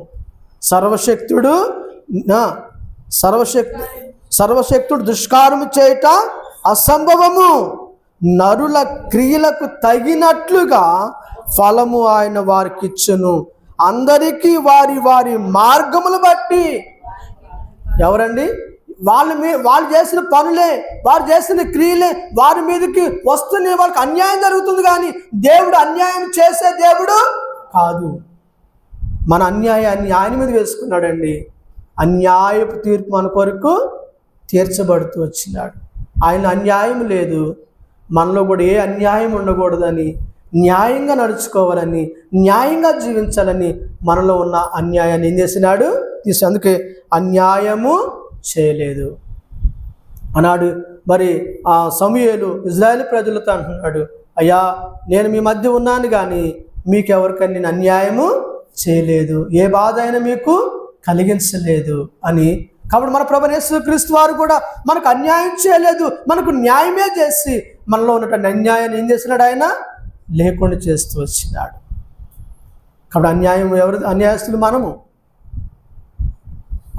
సర్వశక్తుడు దుష్కారము చేయుట అసంభవము. నరుల క్రియలకు తగినట్లుగా ఫలము ఆయన వారికి ఇచ్చును, అందరికీ వారి వారి మార్గములు బట్టి. ఎవరండి? వాళ్ళు చేసిన పనులే, వారు చేసిన క్రియలే వారి మీదకి వస్తున్నాయి. వాళ్ళకి అన్యాయం జరుగుతుంది. కానీ దేవుడు అన్యాయం చేసే దేవుడు కాదు. మన అన్యాయాన్ని ఆయన మీద వేసుకున్నాడండి. అన్యాయపు తీర్పు మన కొరకు తీర్చబడుతూ వచ్చినాడు. ఆయన అన్యాయం లేదు. మనలో కూడా ఏ అన్యాయం ఉండకూడదని, న్యాయంగా నడుచుకోవాలని, న్యాయంగా జీవించాలని మనలో ఉన్న అన్యాయాన్ని ఏం చేసినాడు? అందుకే అన్యాయము చేయలేదు అన్నాడు. మరి ఆ సమూయేలు ఇజ్రాయేల్ ప్రజలతో అంటున్నాడు, అయ్యా నేను మీ మధ్య ఉన్నాను కానీ మీకెవరికైనా నేను అన్యాయము చేయలేదు, ఏ బాధ అయినా మీకు కలిగించలేదు అని. కాబట్టి మన ప్రభువైన యేసుక్రీస్తు వారు కూడా మనకు అన్యాయం చేయలేదు, మనకు న్యాయమే చేసి మనలో ఉన్నటువంటి అన్యాయాన్ని ఏం చేసినాడు? ఆయన లేకుండా చేస్తూ వచ్చినాడు. కాబట్టి అన్యాయం ఎవరు? అన్యాయస్తులు మనము.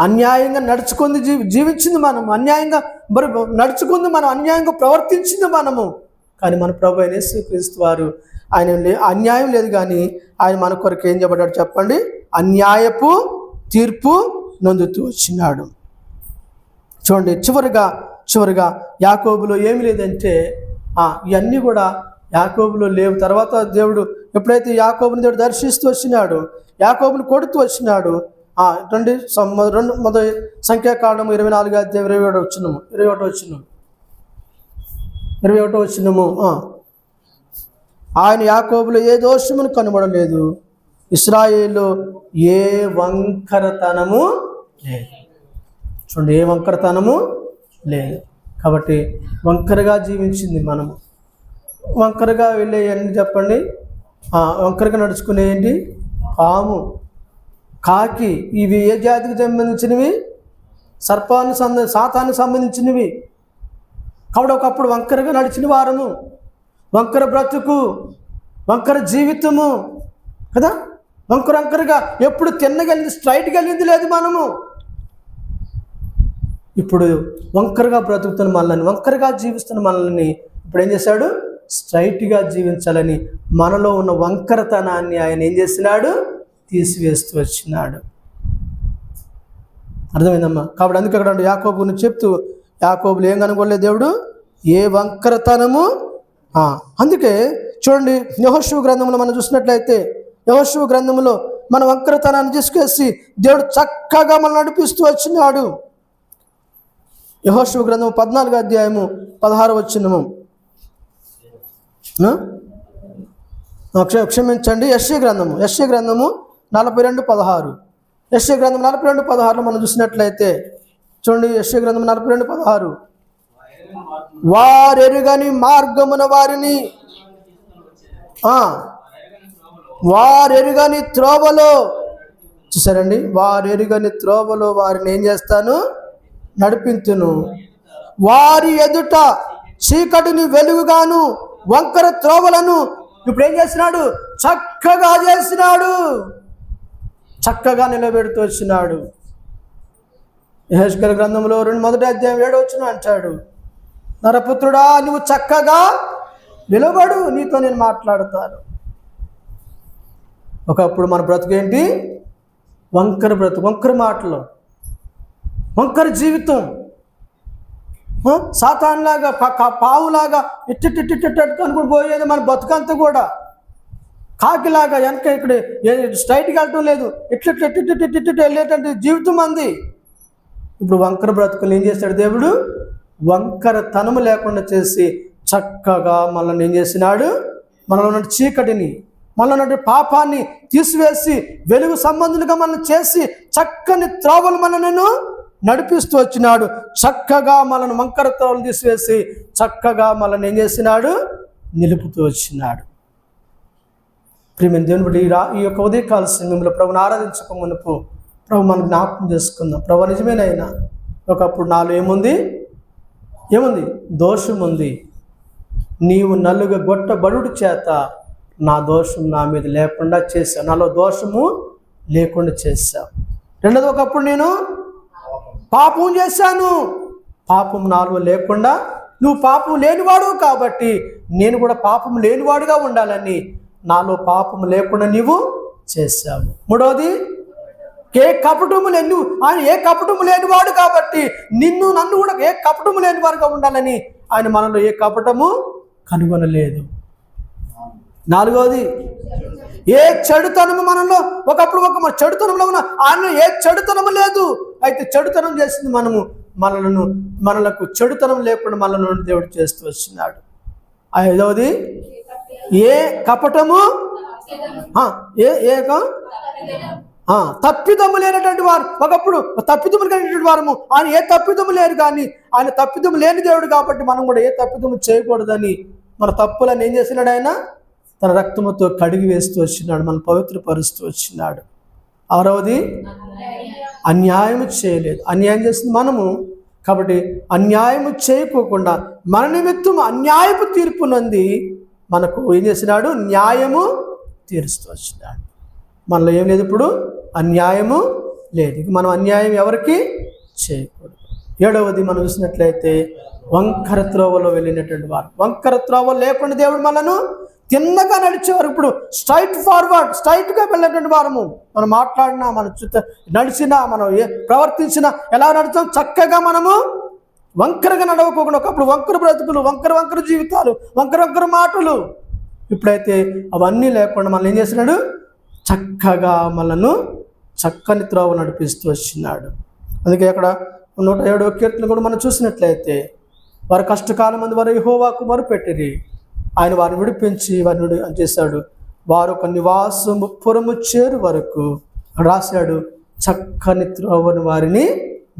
అన్యాయంగా నడుచుకుంది జీవించింది మనము, అన్యాయంగా మరి నడుచుకుంది మనం, అన్యాయంగా ప్రవర్తించింది మనము. కానీ మన ప్రభువైన యేసుక్రీస్తు వారు ఆయన అన్యాయం లేదు కానీ ఆయన మన కొరకు ఏం చెప్పాడు చెప్పండి? అన్యాయపు తీర్పు నొందుతూ వచ్చినాడు. చూడండి, చివరిగా యాకోబులో ఏమి లేదంటే ఇవన్నీ కూడా యాకోబులో లేవు. తర్వాత దేవుడు ఎప్పుడైతే యాకోబుని దేవుడు దర్శిస్తూ వచ్చినాడు, యాకోబుని కొడుతూ వచ్చినాడు. మొదటి సంఖ్యాకాండము 24 అధ్యాయం 21 వచ్చినము. ఆయన యాకోబులో ఏ దోషమును కనుగొనలేదు, ఇశ్రాయేలులో ఏ వంకరతనము లేదు. చూడండి, ఏ వంకరతనము లేదు. కాబట్టి వంకరగా జీవించింది మనము. వంకరగా వెళ్ళే అన్ని చెప్పండి, వంకరగా నడుచుకునేయండి. పాము, కాకి, ఇవి ఏ జాతికి సంబంధించినవి? సాతానికి సంబంధించినవి. కాబట్టి ఒకప్పుడు వంకరగా నడిచిన వారము, వంకర బ్రతుకు, వంకర జీవితము కదా. వంకరగా ఎప్పుడు తిన్నగలిగింది, స్ట్రైట్గా వెళ్ళింది లేదు మనము. ఇప్పుడు వంకరగా బ్రతుకుతున్న మనల్ని, వంకరగా జీవిస్తున్న మనల్ని ఇప్పుడు ఏం చేశాడు? స్ట్రైట్గా జీవించాలని మనలో ఉన్న వంకరతనాన్ని ఆయన ఏం చేసినాడు? తీసివేస్తూ వచ్చినాడు. అర్థమైందమ్మా? కాబట్టి అందుకే అక్కడ యాకోబుని చెప్తూ, యాకోబులు ఏం కనుగొనలేదు దేవుడు, ఏ వంకరతనము. అందుకే చూడండి, యెహోషువ గ్రంథంలో మనం చూసినట్లయితే, యెహోషువ గ్రంథంలో మన వంకరతనాన్ని తీసుకేసి దేవుడు చక్కగా మనం నడిపిస్తూ వచ్చినాడు. యెహోషువ గ్రంథం 14 అధ్యాయము 16 వచనము. క్షమించండి, యెషయా గ్రంథము 42:16. యెషయా గ్రంథం 42:16లో మనం చూసినట్లయితే చూడండి, యెషయా గ్రంథం 42:16. వారెరుగని మార్గమున వారిని, వారెరుగని త్రోవలో, చూసారండి, వారెరుగని త్రోవలో వారిని ఏం చేస్తాను? నడిపించును. వారి ఎదుట చీకటిని వెలుగుగాను, వంకర త్రోవలను ఇప్పుడు ఏం చేసినాడు? చక్కగా చేసినాడు, చక్కగా నిలబెడుతూ వచ్చినాడు. యెహెజ్కేలు గ్రంథంలో 1 అధ్యాయం 7 వచనం అంటాడు, నరపుత్రుడా నువ్వు చక్కగా నిలబడు, నీతో నేను మాట్లాడతాను. ఒకప్పుడు మన బ్రతుకేంటి? వంకర బ్రతుకు, వంకర మాటలు, వంకర జీవితం, సాతానులాగా పావులాగా ఇట్టిట్టిట్టిట్టు అనుకుని పోయేది మన బతుకంతా కూడా. కాకిలాగా వెనక ఇక్కడ స్ట్రైట్గా వెళ్ళటం లేదు, ఇట్టిట్టిట్టిట్టిట్టు వెళ్ళేటువంటి జీవితం అంది. ఇప్పుడు వంకర బ్రతుకులు ఏం చేశాడు దేవుడు? వంకర తనము లేకుండా చేసి చక్కగా మనల్ని ఏం చేసినాడు? మనలో ఉన్న చీకటిని, మనలో ఉన్న పాపాన్ని తీసివేసి వెలుగు సంబంధులుగా మనల్ని చేసి చక్కని త్రోవలు మనలను నడిపిస్తూ వచ్చినాడు. చక్కగా మనల్ని వంకర త్రోవలు తీసివేసి చక్కగా మనల్ని ఏం చేసినాడు? నిలుపుతూ వచ్చినాడు. ప్రియమైన దేవుని బట్టి ఈ యొక్క ఉదయకాల సమయంలో ప్రభుని ఆరాధించక మునుపు ప్రభు మనం జ్ఞాపకం చేసుకుందాం. ప్రభు నిజమేనైనా ఒకప్పుడు నాలో ఏముంది? దోషం ఉంది. నీవు నలుగా గొట్టబడుడు చేత నా దోషం నా మీద లేకుండా చేశావు, నాలో దోషము లేకుండా చేశావు. రెండోది, ఒకప్పుడు నేను పాపం చేశాను, పాపం నాలో లేకుండా, నువ్వు పాపం లేనివాడు కాబట్టి నేను కూడా పాపం లేనివాడుగా ఉండాలని నాలో పాపం లేకుండా నీవు చేశావు. మూడవది, ఆయన ఏ కపటము లేనివాడు కాబట్టి నన్ను కూడా ఏ కపటము లేనివారుగా ఉండాలని ఆయన మనలో ఏ కపటము కనుగొనలేదు. నాలుగవది, ఏ చెడుతనము మనలో ఒకప్పుడు ఒక చెడుతనంలో ఉన్న ఆయన ఏ చెడుతనము లేదు. అయితే చెడుతనం చేసింది మనలకు చెడుతనం లేకుండా మనల్ని దేవుడు చేస్తూ వచ్చినాడు. ఐదవది, ఏ కపటము తప్పిదము లేనటువంటి వారు, ఒకప్పుడు తప్పిదము లేనటువంటి వారము, ఆయన ఏ తప్పిదము లేరు కానీ ఆయన తప్పిదము లేని దేవుడు కాబట్టి మనం కూడా ఏ తప్పిదము చేయకూడదని మన తప్పులను ఏం చేసినాడు? ఆయన తన రక్తముతో కడిగి వేస్తూ వచ్చినాడు, మనం పవిత్రపరుస్తూ వచ్చినాడు. ఆరవది, అన్యాయము చేయలేదు. అన్యాయం చేసింది మనము కాబట్టి అన్యాయము చేయకోకుండా మన నిమిత్తం అన్యాయపు తీర్పు నంది మనకు ఏం చేసినాడు? న్యాయము తీరుస్తూ వచ్చినాడు. మనలో ఏం లేదు, ఇప్పుడు అన్యాయము లేదు. మనం అన్యాయం ఎవరికి చేయకూడదు. ఏడవది, మనం చూసినట్లయితే వంకర త్రోవలో వెళ్ళినటువంటి వారు, వంకర త్రోవ లేకుండా దేవుడు మనను తిన్నగా నడిచేవారు. ఇప్పుడు స్ట్రైట్గా వెళ్ళినటువంటి వారము. మనం మాట్లాడినా, మనం నడిచినా, మనం ప్రవర్తించినా, ఎలా నడుచాం? చక్కగా మనము వంకరగా నడవకోకుండా. ఒకప్పుడు వంకర బ్రతుకులు, వంకర జీవితాలు, వంకర మాటలు. ఇప్పుడైతే అవన్నీ లేకుండా మనం ఏం చేస్తున్నాడు? చక్కగా మనను చక్కని త్రోవ నడిపిస్తూ వచ్చినాడు. అందుకే అక్కడ 107వ కీర్తన కూడా మనం చూసినట్లయితే, వారు కష్టకాలం మంది వారు యెహోవాకు మొరపెట్టిరి, ఆయన వారిని విడిపించి వారిని చేశాడు. వారు ఒక నివాసము పురము చేరు వరకు రాశాడు, చక్కని త్రోవను వారిని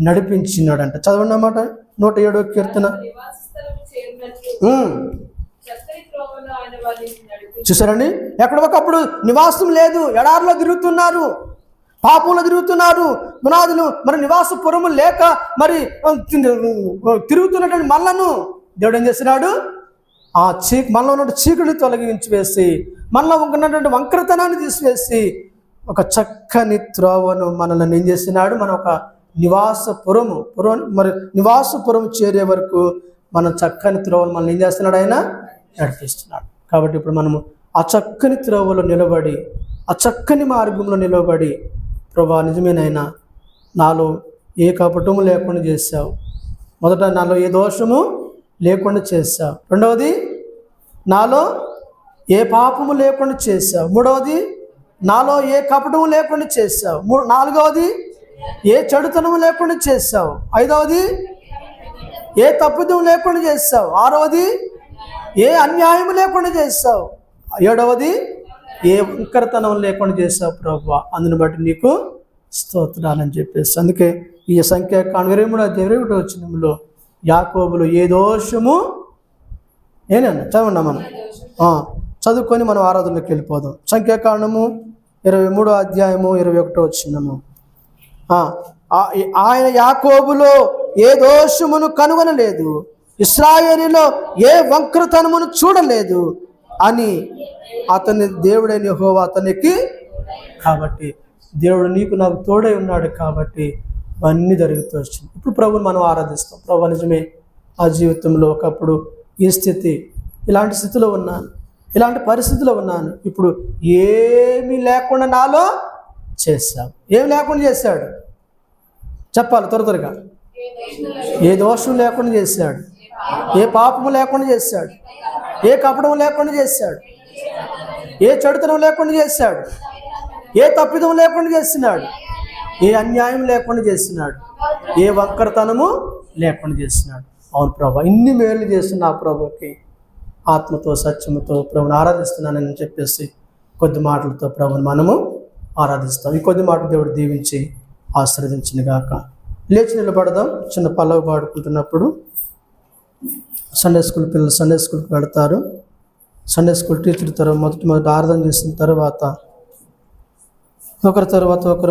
నడిపించినాడంట. చదవండి అన్నమాట 107వ కీర్తన. చూసారండి, ఎక్కడ ఒకప్పుడు నివాసం లేదు, ఎడారిలో తిరుగుతున్నారు, పాపంలో తిరుగుతున్నారు, పునాదులు మరి నివాస పురము లేక మరి తిరుగుతున్నటువంటి మనలను దేవుడు ఏం చేస్తున్నాడు? మనలో ఉన్న చీకటిని తొలగించి వేసి, మనలో ఉన్నటువంటి వంకరతనాన్ని తీసివేసి ఒక చక్కని త్రోవను మనల్ని ఏం చేస్తున్నాడు? మన ఒక నివాసపురము చేరే వరకు మనం చక్కని త్రోవను మనల్ని ఏం చేస్తున్నాడు? ఆయన నడిపిస్తున్నాడు. కాబట్టి ఇప్పుడు మనము ఆ చక్కని త్రోవలో నిలబడి, ఆ చక్కని మార్గంలో నిలబడి, ప్రభా నిజమేనైనా నాలో ఏ కపటము లేకుండా చేశావు. మొదట నాలో ఏ దోషము లేకుండా చేశావు. రెండవది, నాలో ఏ పాపము లేకుండా చేశావు. మూడవది, నాలో ఏ కపటము లేకుండా చేశావు. నాలుగవది, ఏ చెడుతనము లేకుండా చేశావు. ఐదవది, ఏ తప్పిదం లేకుండా చేశావు. ఆరవది, ఏ అన్యాయం లేకుండా చేస్తావు. ఏడవది, ఏ వంకరతనం లేకుండా చేస్తావు ప్రభువా. అందుని బట్టి నీకు స్తోత్రాలని చెప్పేసి, అందుకే ఈ సంఖ్యాకాండం 23వ వచనంలో యాకోబులు ఏ దోషము ఏనన్నా చదవండి మనం చదువుకొని మనం ఆరాధనలోకి వెళ్ళిపోదాం. సంఖ్యాకాండము 23వ అధ్యాయము 21వ వచనము. ఆయన యాకోబులో ఏ దోషమును కనుగొనలేదు, ఇశ్రాయేలులో ఏ వంకరతనమును చూడలేదు అని అతని దేవుడైన యెహోవా అతనికి. కాబట్టి దేవుడు నీకు నాకు తోడై ఉన్నాడు కాబట్టి అన్నీ జరుగుతూ వచ్చింది. ఇప్పుడు ప్రభుని మనం ఆరాధిస్తాం. ప్రభు నిజమే, ఆ జీవితంలో ఒకప్పుడు ఈ స్థితి, ఇలాంటి స్థితిలో ఉన్నాను, ఇలాంటి పరిస్థితిలో ఉన్నాను. ఇప్పుడు ఏమీ లేకుండా నాలో చేశావు. ఏమి లేకుండా చేశాడు చెప్పాలి త్వరగా. ఏ దోషం లేకుండా చేశాడు, ఏ పాపము లేకుండా చేశాడు, ఏ కపటం లేకుండా చేశాడు, ఏ చెడుతనం లేకుండా చేశాడు, ఏ తప్పిదం లేకుండా చేస్తున్నాడు, ఏ అన్యాయం లేకుండా చేస్తున్నాడు, ఏ వంకరతనము లేకుండా చేస్తున్నాడు. అవును ప్రభా, ఇన్ని మేలు చేస్తున్న ఆ ప్రభుకి ఆత్మతో సత్యముతో ప్రభుని ఆరాధిస్తున్నానని చెప్పేసి కొద్ది మాటలతో ప్రభుని మనము ఆరాధిస్తాం. ఈ కొద్ది మాటలు దేవుడు దీవించి ఆశీర్వదించిన గాక. లేచి నిలబడదాం. చిన్న పల్లవి పాడుకుంటున్నప్పుడు సండే స్కూల్ పిల్లలు సండే స్కూల్కి వెళతారు. సండే స్కూల్ టీచర్ మొదటి ఆరాధన చేసిన తర్వాత ఒకరి తర్వాత ఒకరు